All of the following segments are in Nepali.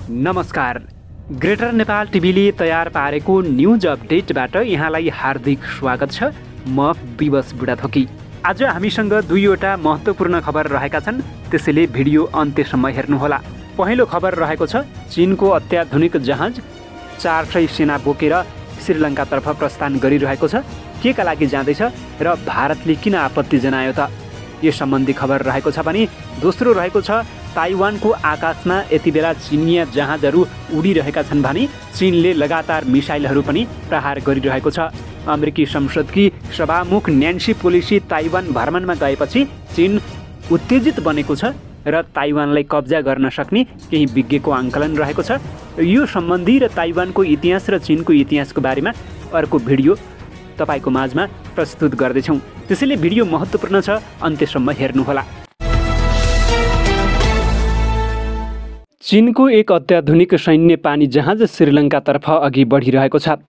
नमस्कार। ग्रेटर नेपाल टिभीले तयार पारेको न्युज अपडेटबाट यहाँलाई हार्दिक स्वागत छ। म विवश बुढाथोकी। आज हामीसँग दुईवटा महत्त्वपूर्ण खबर रहेका छन्, त्यसैले भिडियो अन्त्यसम्म हेर्नुहोला। पहिलो खबर रहेको छ, चीनको अत्याधुनिक जहाज 400 सेना बोकेर श्रीलङ्कातर्फ प्रस्थान गरिरहेको छ। के का लागि जाँदैछ र भारतले किन आपत्ति जनायो त? यस सम्बन्धी खबर रहेको छ भने दोस्रो रहेको छ, ताइवानको आकाशमा यति बेला चिनिया जहाजहरू उडिरहेका छन् भने चीनले लगातार मिसाइलहरू पनि प्रहार गरिरहेको छ। अमेरिकी संसदकी सभामुख न्यान्सी पेलोसी ताइवान भ्रमणमा गएपछि चीन उत्तेजित बनेको छ र ताइवानलाई कब्जा गर्न सक्ने केही विज्ञको आंकलन रहेको छ। यो सम्बन्धी र ताइवानको इतिहास र चीनको इतिहासको बारेमा अर्को भिडियो तपाईको माझमा प्रस्तुत गर्दैछौँ। त्यसैले भिडियो महत्त्वपूर्ण छ, अन्त्यसम्म हेर्नुहोला। चीनको एक अत्याधुनिक सैन्य पानी जहाज श्रीलङ्कातर्फ अघि बढिरहेको छ।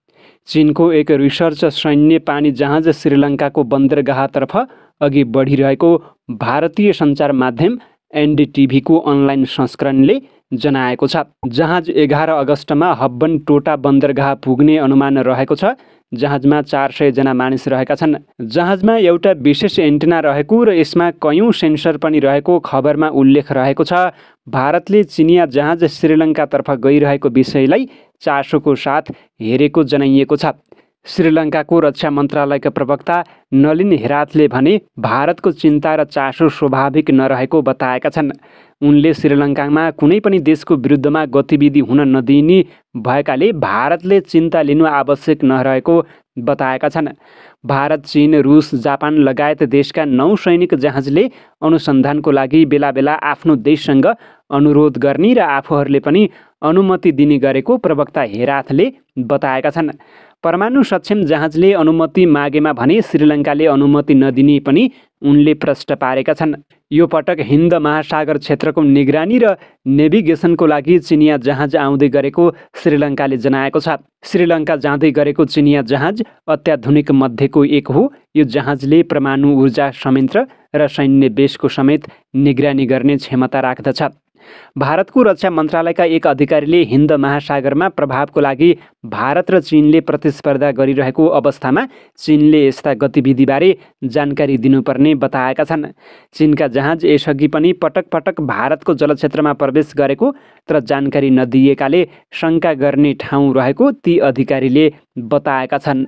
चीनको एक रिसर्च सैन्य पानी जहाज श्रीलङ्काको बन्दरगाहतर्फ अघि बढिरहेको भारतीय सञ्चार माध्यम एनडीटीभीको अनलाइन संस्करणले जनाएको छ। जहाज 11 अगस्टमा हब्बन टोटा बन्दरगाह पुग्ने अनुमान रहेको छ। जहाजमा 400 जना मानिस रहेका छन्। जहाजमा एउटा विशेष एन्टेना रहेको र यसमा कयौं सेन्सर पनि रहेको खबरमा उल्लेख रहेको छ। भारतले चिनिया जहाज श्रीलङ्कातर्फ गइरहेको विषयलाई चासोको साथ हेरेको जनाइएको छ। श्रीलङ्काको रक्षा मन्त्रालयका प्रवक्ता नलिन हेराथले भने भारतको चिन्ता र चासो स्वाभाविक नरहेको बताएका छन्। उनले श्रीलङ्कामा कुनै पनि देशको विरुद्धमा गतिविधि हुन नदिने भएकाले भारतले चिन्ता लिनु आवश्यक नरहेको बताएका छन्। भारत, चीन, रुस, जापान लगायत देशका 9 सैनिक जहाजले अनुसन्धानको लागि बेला बेला आफ्नो देशसँग अनुरोध गर्ने र आफूहरूले पनि अनुमति दिने गरेको प्रवक्ता हेराथले बताएका छन्। परमाणु सक्षम जहाजले अनुमति मागेमा भने श्रीलङ्काले अनुमति नदिने पनि उनले प्रश्न पारेका छन्। यो पटक हिन्द महासागर क्षेत्रको निगरानी र नेभिगेसनको लागि चिनिया जहाज आउँदै गरेको श्रीलङ्काले जनाएको छ। श्रीलङ्का जाँदै गरेको चिनिया जहाज अत्याधुनिक मध्येको एक हो। यो जहाजले परमाणु ऊर्जा संयन्त्र र सैन्य बेसको समेत निगरानी गर्ने क्षमता राख्दछ। भारतको रक्षा मन्त्रालयका एक अधिकारीले हिन्द महासागरमा प्रभावको लागि भारत र चीनले प्रतिस्पर्धा गरिरहेको अवस्थामा चीनले यस्ता गतिविधिबारे जानकारी दिनुपर्ने बताएका छन्। चीनका जहाज यसअघि पनि पटक पटक भारतको जलक्षेत्रमा प्रवेश गरेको तर जानकारी नदिएकाले शङ्का गर्ने ठाउँ रहेको ती अधिकारीले बताएका छन्।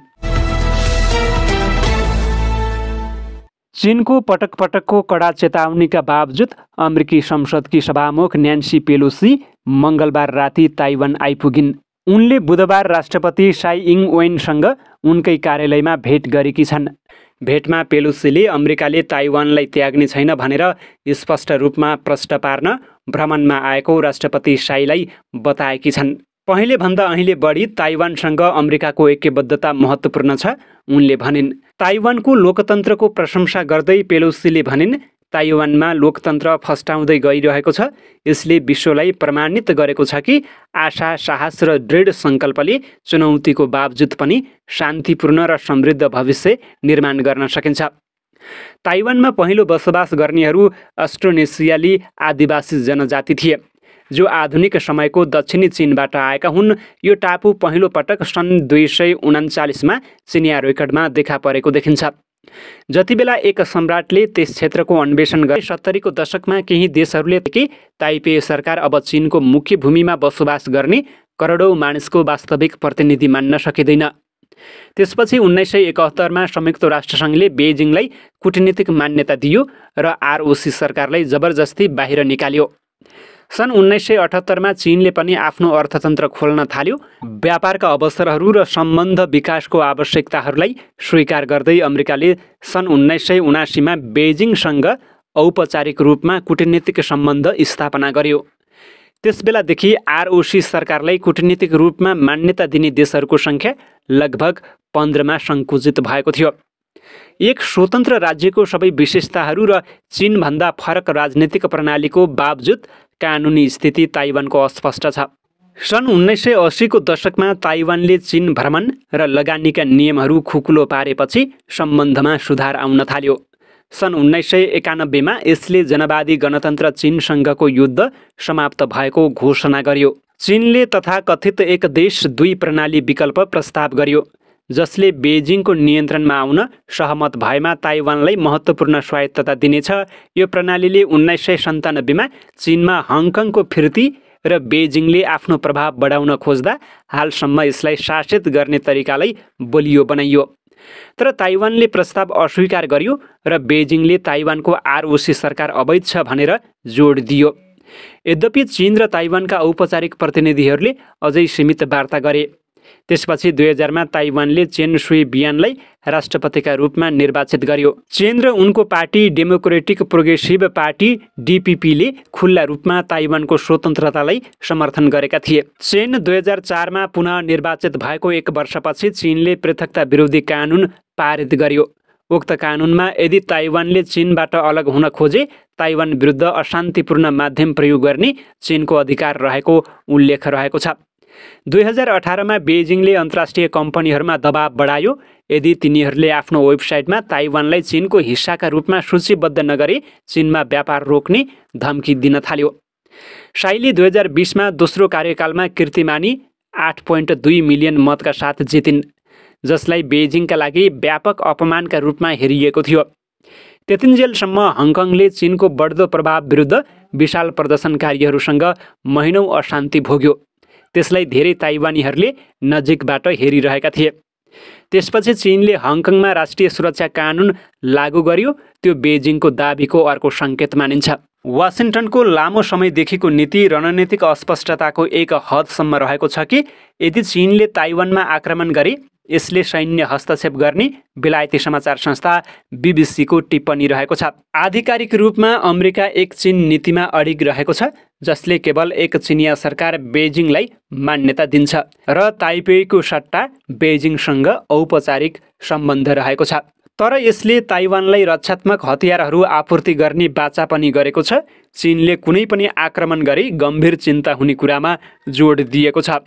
चीनको पटक पटकको कडा चेतावनीका बावजुद अमेरिकी संसदकी सभामुख न्यान्सी पेलोसी मङ्गलबार राति ताइवान आइपुगिन्। उनले बुधबार राष्ट्रपति साई इङ वेनसँग उनकै कार्यालयमा भेट गरेकी छन्। भेटमा पेलोसीले अमेरिकाले ताइवानलाई त्याग्ने छैन भनेर स्पष्ट रूपमा प्रश्न पार्न भ्रमणमा आएको राष्ट्रपति साईलाई बताएकी छन्। पहिलेभन्दा अहिले बढी ताइवानसँग अमेरिकाको ऐक्यबद्धता महत्त्वपूर्ण छ, उनले भनिन्। ताइवानको लोकतन्त्रको प्रशंसा गर्दै पेलोसीले भनिन्, ताइवानमा लोकतन्त्र फस्टाउँदै गइरहेको छ। यसले विश्वलाई प्रमाणित गरेको छ कि आशा, साहस र दृढ सङ्कल्पले चुनौतीको बावजुद पनि शान्तिपूर्ण र समृद्ध भविष्य निर्माण गर्न सकिन्छ। ताइवानमा पहिलो बसोबास गर्नेहरू अस्ट्रोनेसियाली आदिवासी जनजाति थिए, जो आधुनिक समयको दक्षिणी चीनबाट आएका हुन्। यो टापु पहिलो पटक सन् 239मा चिनिया रेकर्डमा देखा परेको देखिन्छ। जतिबेला एक सम्राटले त्यस क्षेत्रको अन्वेषण गरे 70को दशकमा केही देशहरूले कि ताइपे सरकार अब चीनको मुख्य भूमिमा बसोबास गर्ने करोडौँ मानिसको वास्तविक प्रतिनिधि मान्न सकिँदैन। त्यसपछि 1971मा संयुक्त राष्ट्रसङ्घले बेइजिङलाई कूटनीतिक मान्यता दियो र आरओसी सरकारलाई जबरजस्ती बाहिर निकाल्यो। सन् 1978मा चीनले पनि आफ्नो अर्थतन्त्र खोल्न थाल्यो। व्यापारका अवसरहरू र सम्बन्ध विकासको आवश्यकताहरूलाई स्वीकार गर्दै अमेरिकाले सन् 1979मा बेइजिङसँग औपचारिक रूपमा कूटनीतिक सम्बन्ध स्थापना गर्यो। त्यसबेलादेखि आरओसी सरकारलाई कूटनीतिक रूपमा मान्यता दिने देशहरूको सङ्ख्या लगभग 15मा सङ्कुचित भएको थियो। एक स्वतन्त्र राज्यको सबै विशेषताहरू र चीनभन्दा फरक राजनीतिक प्रणालीको बावजुद कानुनी स्थिति ताइवानको अस्पष्ट छ। सन् 1980को दशकमा ताइवानले चीन भ्रमण र लगानीका नियमहरू खुकुलो पारेपछि सम्बन्धमा सुधार आउन थाल्यो। सन् 1991मा यसले जनवादी गणतन्त्र चीनसँगको युद्ध समाप्त भएको घोषणा गर्यो। चीनले तथाकथित एक देश दुई प्रणाली विकल्प प्रस्ताव गर्यो, जसले बेजिङको नियन्त्रणमा आउन सहमत भएमा ताइवानलाई महत्त्वपूर्ण स्वायत्तता दिनेछ। यो प्रणालीले 1997मा चीनमा हङकङको फिर्ती र बेजिङले आफ्नो प्रभाव बढाउन खोज्दा हालसम्म यसलाई शासित गर्ने तरिकालाई बलियो बनाइयो। तर ताइवानले प्रस्ताव अस्वीकार गर्यो र बेजिङले ताइवानको आरओसी सरकार अवैध छ भनेर जोड दियो। यद्यपि चीन र ताइवानका औपचारिक प्रतिनिधिहरूले अझै सीमित वार्ता गरे। त्यसपछि 2000मा ताइवानले चेन सुई बियानलाई राष्ट्रपतिका रूपमा निर्वाचित गर्यो। चेन र उनको पार्टी डेमोक्रेटिक प्रोग्रेसिभ पार्टी डीपीपीले खुल्ला रूपमा ताइवानको स्वतन्त्रतालाई समर्थन गरेका थिए। चेन 2004मा पुनः निर्वाचित भएको एक वर्षपछि चीनले पृथकता विरोधी कानुन पारित गर्यो। उक्त कानुनमा यदि ताइवानले चीनबाट अलग हुन खोजे ताइवान विरुद्ध अशान्तिपूर्ण माध्यम प्रयोग गर्ने चीनको अधिकार रहेको उल्लेख रहेको छ। 2018मा बेजिङले अन्तर्राष्ट्रिय कम्पनीहरूमा दबाव बढायो यदि तिनीहरूले आफ्नो वेबसाइटमा ताइवानलाई चीनको हिस्साका रूपमा सूचीबद्ध नगरे चीनमा व्यापार रोक्ने धम्की दिन थाल्यो। साइले 2020मा दोस्रो कार्यकालमा कीर्तिमानी 8.2 मिलियन मतका साथ जितिन्, जसलाई बेजिङका लागि व्यापक अपमानका रूपमा हेरिएको थियो। त्यतिन्जेलसम्म हङकङले चीनको बढ्दो प्रभाव विरुद्ध विशाल प्रदर्शनकारीहरूसँग महिनौँ अशान्ति भोग्यो। त्यसलाई धेरै ताइवानीहरूले नजिकबाट हेरिरहेका थिए। त्यसपछि चीनले हङकङमा राष्ट्रिय सुरक्षा कानुन लागू गर्यो। त्यो बेजिङको दाबीको अर्को सङ्केत मानिन्छ। वासिङ्टनको लामो समयदेखिको नीति रणनीतिक अस्पष्टताको एक हदसम्म रहेको छ कि यदि चीनले ताइवानमा आक्रमण गरे यसले सैन्य हस्तक्षेप गर्ने बेलायती समाचार संस्था बीबीसीको टिप्पणी रहेको छ। आधिकारिक रूपमा अमेरिका एक चीन नीतिमा अडिग रहेको छ, जसले केवल एक चिनिया सरकार बेजिङलाई मान्यता दिन्छ र ताइपेईको सट्टा बेजिङसँग औपचारिक सम्बन्ध रहेको छ। तर यसले ताइवानलाई रक्षात्मक हतियारहरू आपूर्ति गर्ने बाचा पनि गरेको छ। चीनले कुनै पनि आक्रमण गरी गम्भीर चिन्ता हुने कुरामा जोड दिएको छ।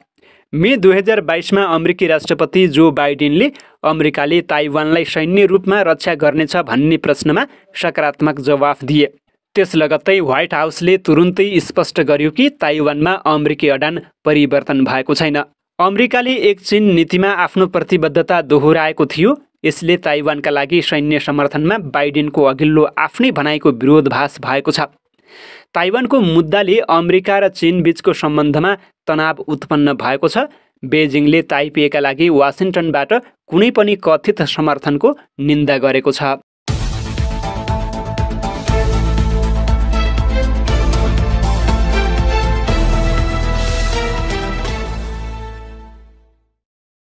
मे 2022मा अमेरिकी राष्ट्रपति जो बाइडेनले अमेरिकाले ताइवानलाई सैन्य रूपमा रक्षा गर्नेछ भन्ने प्रश्नमा सकारात्मक जवाफ दिए। त्यस लगत्तै व्हाइट हाउसले तुरुन्तै स्पष्ट गर्यो कि ताइवानमा अमेरिकी अडान परिवर्तन भएको छैन। अमेरिकाले एक चीन नीतिमा आफ्नो प्रतिबद्धता दोहोऱ्याएको थियो। यसले ताइवानका लागि सैन्य समर्थनमा बाइडेनको अघिल्लो आफ्नै भनाइको विरोधाभास भएको छ। ताइवानको मुद्दाले अमेरिका र चीन बीचको सम्बन्धमा तनाव उत्पन्न भएको छ। बेजिङले ताइपेईका लागि वासिङ्टनबाट कुनै पनि कथित समर्थनको निन्दा गरेको छ।